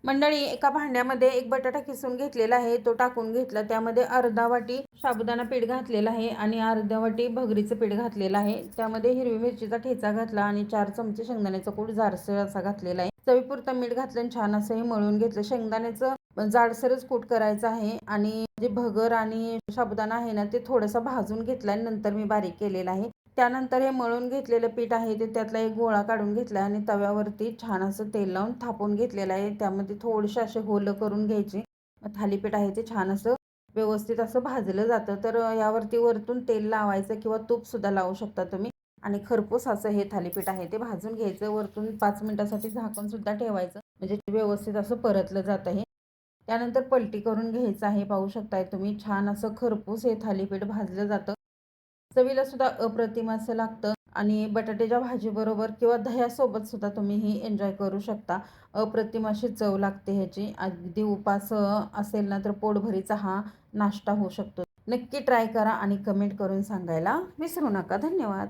मंडळी, एका भांड्यामध्ये एक बटाटा किसून घेतलेला आहे, तो टाकून घेतला. त्यामध्ये अर्धा वाटी साबुदाणा पीठ घातलेला आहे आणि अर्धा वाटी भगरीचं पीठ घातलेलं आहे. त्यामध्ये हिरवी मिरचीचा ठेचा घातला आणि 4 चमचे कूट जाडसर असा घातलेला आहे. चवीपुरतं मीठ घातलं आणि छान असं हे मळून घेतलं. शेंगदाण्याचं जाडसरच कूट करायचं आहे आणि जे भगर आणि साबुदाणा आहे ना, ते थोडंसं भाजून घेतलं आणि नंतर मी बारीक केलेलं आहे. त्यानंतर हे मळून घेतलेलं पीठ आहे ते त्यातला एक गोळा काढून घेतला आणि तव्यावरती छान असं तेल लावून थापून घेतलेलं आहे. त्यामध्ये थोडेसे असे गोल करून घ्यायचे. थालीपीठ आहे ते छान असं व्यवस्थित असं भाजलं जातं. तर यावरती वरतून तेल लावायचं किंवा तूपसुद्धा लावू शकता तुम्ही. आणि खरपूस असं हे थालीपीठ आहे ते भाजून घ्यायचं. वरतून 5 मिनिटासाठी झाकणसुद्धा ठेवायचं, म्हणजे व्यवस्थित असं परतलं जातं हे. त्यानंतर पलटी करून घ्यायचं आहे. पाहू शकताय तुम्ही, छान असं खरपूस हे थालीपीठ भाजलं जातं. चवीला सुद्धा अप्रतिम असं लागतं आणि बटाट्याच्या भाजीबरोबर किंवा दह्यासोबत सुद्धा तुम्ही ही एन्जॉय करू शकता. अप्रतिम अशी चव लागते ह्याची. अगदी उपास असेल ना तर पोटभरीचा हा नाश्ता होऊ शकतो. नक्की ट्राय करा आणि कमेंट करून सांगायला विसरू नका. धन्यवाद.